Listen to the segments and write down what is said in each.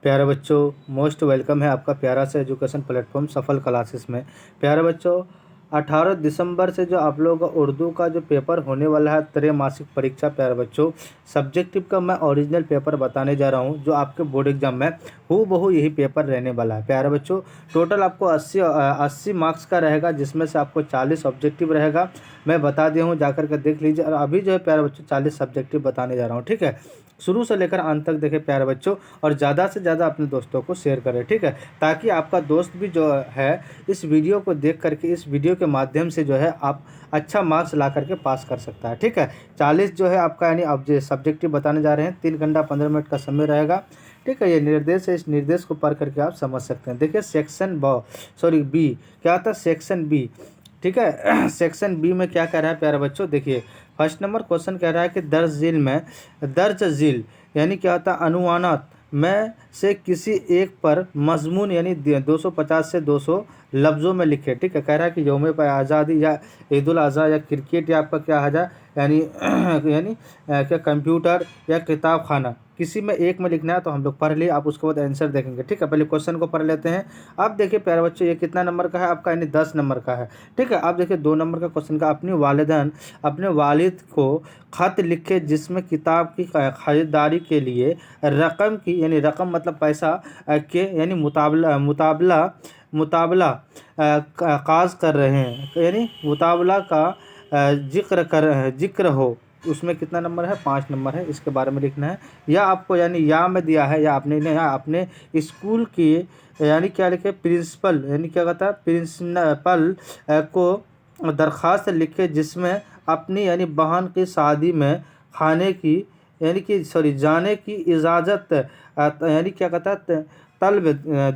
प्यारे बच्चों, most welcome है आपका प्यारा सा एजुकेशन प्लेटफॉर्म सफल क्लासेस में। प्यारे बच्चों, 18 दिसंबर से जो आप लोगों का उर्दू का जो पेपर होने वाला है त्रैमासिक परीक्षा, प्यारे बच्चों सब्जेक्टिव का मैं ओरिजिनल पेपर बताने जा रहा हूं जो आपके बोर्ड एग्जाम में हूबहू यही पेपर रहने वाला है। प्यारे बच्चों, टोटल आपको 80 मार्क्स का रहेगा, जिसमें से आपको 40 ऑब्जेक्टिव रहेगा। मैं बता दिया हूँ, जाकर के देख लीजिए। और अभी जो है प्यारे बच्चों 40 सब्जेक्टिव बताने जा रहा हूँ, ठीक है। शुरू से लेकर अंत तक देखें प्यारे बच्चों, और ज़्यादा से ज़्यादा अपने दोस्तों को शेयर करें, ठीक है, ताकि आपका दोस्त भी जो है इस वीडियो को देख करके, इस वीडियो के माध्यम से जो है आप अच्छा मार्क्स ला करके पास कर सकता है, ठीक है। 40 जो है आपका यानी अब जो सब्जेक्टिव बताने जा रहे हैं, 3 घंटा 15 मिनट का समय रहेगा, ठीक है। ये निर्देश है, इस निर्देश को पढ़ करके आप समझ सकते हैं। देखिए सेक्शन बी क्या आता है, सेक्शन बी, ठीक है। सेक्शन बी में क्या कह रहा है प्यारे बच्चों, देखिए फर्स्ट नंबर क्वेश्चन कह रहा है कि दर्ज झील यानी क्या होता है, अनुमानत में से किसी एक पर मजमून यानी 250 से 200 लफ्ज़ों में लिखे, ठीक है। कह रहा है कि यौम आज़ादी या ईद उल अज़हा या क्रिकेट या आपका क्या आ जाए यानी क्या कंप्यूटर या किताब खाना, किसी में एक में लिखना है। तो हम लोग पढ़ लिए, आप उसके बाद आंसर देखेंगे, ठीक है। पहले क्वेश्चन को पढ़ लेते हैं। अब देखिए प्यारे बच्चों, ये कितना नंबर का है आपका, यानी 10 नंबर का है, ठीक है। अब देखिए 2 नंबर का क्वेश्चन का, अपने वालिद को खत लिखे जिसमें किताब की खरीदारी के लिए रकम की, यानी रकम मतलब पैसा के यानी मुताबला काज कर रहे हैं, यानी मुताबला का जिक्र हो। उसमें कितना नंबर है, 5 नंबर है, इसके बारे में लिखना है। या आपको यानी या में दिया है, या आपने या अपने स्कूल की यानी क्या लिखे, प्रिंसिपल यानी क्या कहता है, प्रिंसिपल को दरख्वास्त लिखे जिसमें अपनी यानी बहन की शादी में खाने की यानी कि जाने की इजाज़त यानी क्या कहता है, तलब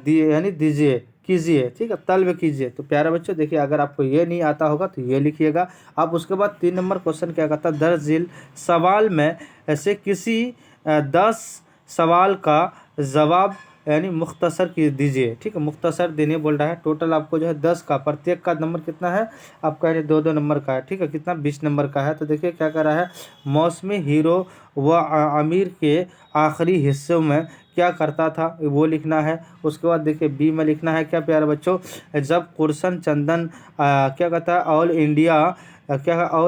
दिए यानी दीजिए कीजिए, ठीक है, तलब कीजिए। तो प्यारे बच्चों देखिए, अगर आपको ये नहीं आता होगा तो ये लिखिएगा। अब उसके बाद 3 नंबर क्वेश्चन क्या कहता है, दर्ज झील सवाल में ऐसे किसी 10 सवाल का जवाब यानी मुख्तसर की दीजिए, ठीक है, मुख्तसर देने बोल रहा है। टोटल आपको जो है 10 का, प्रत्येक का नंबर कितना है आपका, यानी 2-2 नंबर का है, ठीक है, कितना 20 नंबर का है। तो देखिए क्या कर रहा है, मौसमी हीरो व आमिर के आखिरी हिस्सों में क्या करता था वो लिखना है। उसके बाद देखिए बी में लिखना है क्या प्यारे बच्चों, जब कुरसन चंदन क्या कहता है ऑल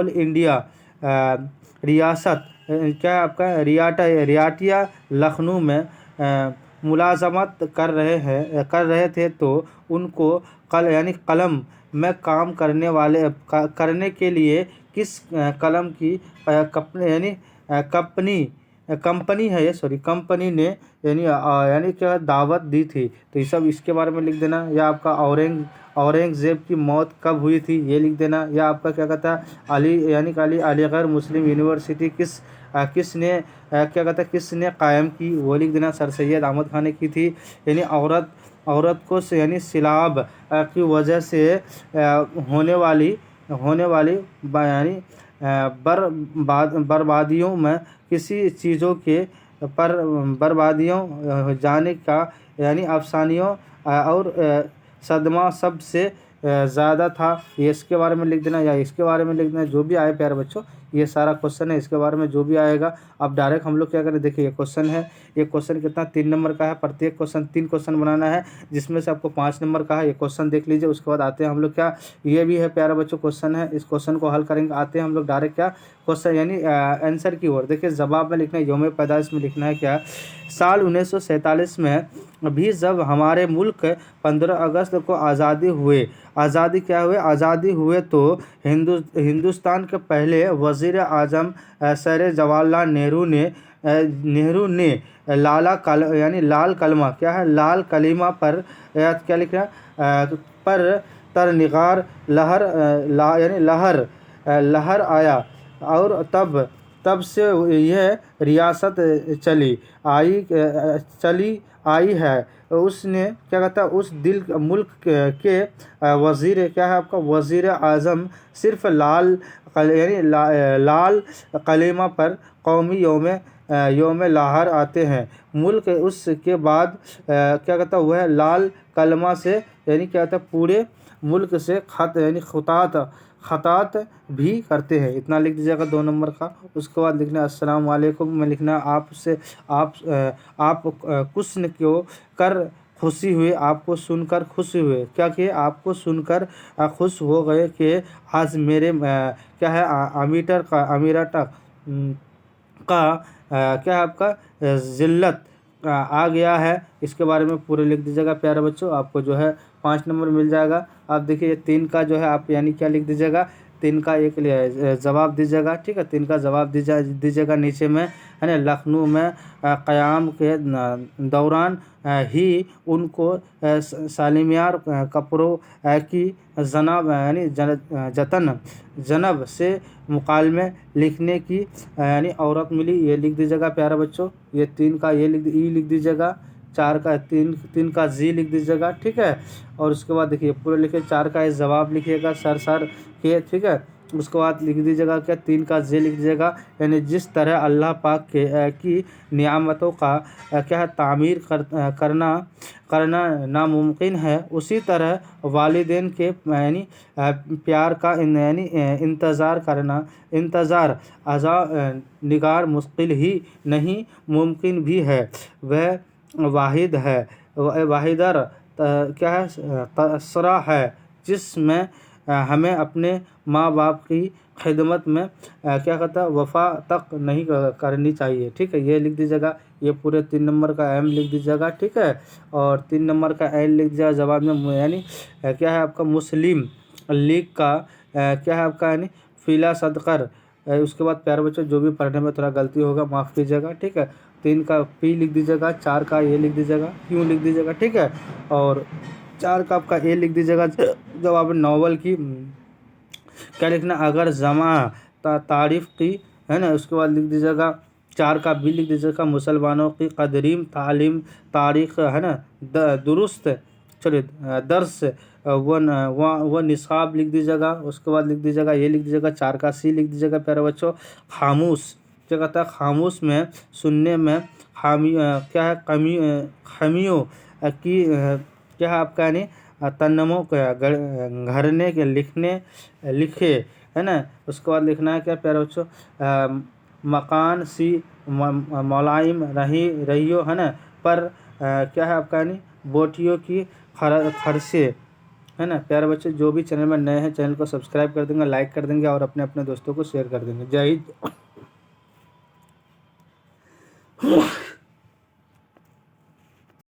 इंडिया रियासत क्या आपका रियाटिया लखनऊ में मुलाजमत कर रहे थे, तो उनको यानी कलम में काम करने के लिए किस कलम की यानी कंपनी है ये कंपनी ने यानी क्या दावत दी थी। तो ये सब इसके बारे में लिख देना। या आपका औरंगजेब की मौत कब हुई थी ये लिख देना। या आपका क्या कहता है, अलीगढ़ मुस्लिम यूनिवर्सिटी किसने क्या कहता है, किसने कायम की वो लिख देना। सर सैयद अहमद खान ने की थी। यानी औरत को यानी सिलाब की वजह से होने वाली यानी बर्बादियों में किसी चीज़ों के पर बर्बादियों जाने का यानी अफसानियों और सदमा सबसे ज़्यादा था, ये इसके बारे में लिख देना। या इसके बारे में लिख देना, जो भी आए प्यारे बच्चों, ये सारा क्वेश्चन है, इसके बारे में जो भी आएगा। अब डायरेक्ट हम लोग क्या करें, देखिए ये क्वेश्चन है, ये क्वेश्चन कितना 3 नंबर का है। प्रत्येक क्वेश्चन 3 क्वेश्चन बनाना है, जिसमें से आपको 5 नंबर का है। ये क्वेश्चन देख लीजिए। उसके बाद आते हैं हम लोग क्या, ये भी है प्यारे बच्चों क्वेश्चन है, इस क्वेश्चन को हल करेंगे। आते हैं हम लोग डायरेक्ट क्या क्वेश्चन यानी आंसर की ओर। देखिए जवाब में लिखना है, यौम पैदाइश में लिखना है क्या, साल 1947 में भी जब हमारे मुल्क 15 अगस्त को आज़ादी हुए तो हिंदुस्तान के पहले वज़ीर आज़म सर जवाहरलाल नेहरू ने लाल कलमा क्या है, लाल कलीमा पर क्या लिख रहा है, पर तरनिगार लहर आया, और तब से यह रियासत चली आई है। उसने क्या कहता है, उस मुल्क के वज़ीर क्या है आपका, वज़ीर आज़म सिर्फ लाल कलीमा पर कौमी यौम लाहर आते हैं। मुल्क उसके बाद क्या कहता है, वह लाल कलमा से यानी क्या कहता है, पूरे मुल्क से खतात भी करते हैं। इतना लिख दीजिएगा 2 नंबर का। उसके बाद लिखना अस्सलाम वालेकुम में लिखना आपसे आप कुछ क्यों कर खुशी हुए, आपको सुनकर खुशी हुए, क्या कि आपको सुनकर खुश हो गए कि आज मेरे क्या है अमीरटा का क्या है आपका ज़िल्लत आ गया है। इसके बारे में पूरे लिख दीजिएगा प्यारे बच्चों, आपको जो है 5 नंबर मिल जाएगा। आप देखिए 3 का जो है आप यानी क्या लिख दीजिएगा, 3 का एक जवाब दीजिएगा, ठीक है। 3 का जवाब दीजिएगा नीचे में, है ना। लखनऊ में क़याम के दौरान ही उनको सालिमियार कपड़ों की जनब से मुकालमे लिखने की यानी औरत मिली। ये लिख दीजिएगा प्यारे बच्चों। ये 3 का ये लिख दीजिएगा। 4 का 3 का जी लिख दीजिएगा, ठीक है। और उसके बाद देखिए पूरे लिखे 4 का ये जवाब लिखिएगा सर के, ठीक है। उसके बाद लिख दीजिएगा क्या 3 का जे लिख दीजिएगा, यानी जिस तरह अल्लाह पाक की नियामतों का क्या है तामीर करना नामुमकिन है, उसी तरह वालिदैन के यानी प्यार का यानी इंतज़ार अज़ा निगार मुश्किल ही नहीं मुमकिन भी है। वह वाहिद है वाहिदर क्या है तसरा है जिसमें हमें अपने माँ बाप की खिदमत में क्या कहता है वफ़ा तक नहीं करनी चाहिए, ठीक है। ये लिख दीजिएगा। ये पूरे 3 नंबर का एम लिख दीजिएगा, ठीक है। और 3 नंबर का एल लिख दीजिएगा जवाब में, यानी क्या है आपका मुस्लिम लीग का क्या है आपका यानी फ़िला सदकर। उसके बाद प्यारे बच्चों जो भी पढ़ने में थोड़ा गलती होगा माफ़ कीजिएगा, ठीक है। 3 का पी लिख दीजिएगा, 4 का ये लिख दीजिएगा, क्यों लिख दीजिएगा, ठीक है। और 4 का आपका ए लिख दीजिएगा जवाब नावल की क्या लिखना अगर जमा तारीफ़ की, है ना। उसके बाद लिख दीजिएगा 4 का बी लिख दीजिएगा मुसलमानों की कदरीम तालीम तारीख़, है ना दुरुस्त चलिए दर्स व निसाब लिख दीजिएगा। उसके बाद लिख दीजिएगा ये लिख दीजिएगा 4 का सी लिख दीजिएगा प्यारे बच्चों खामोश। क्या कहता है खामोश में सुनने में क्या है खमियों की क्या है आपका यानी तन्नमों घरने के लिखे, है ना। उसके बाद लिखना है क्या प्यारे बच्चों मकान सी मौलाइम रहियो, है ना। पर क्या है आपका यानी बोटियों की खरसे, है ना। प्यारे बच्चे जो भी चैनल में नए हैं चैनल को सब्सक्राइब कर देंगे, लाइक कर देंगे और अपने दोस्तों को शेयर कर देंगे। जय हिंद।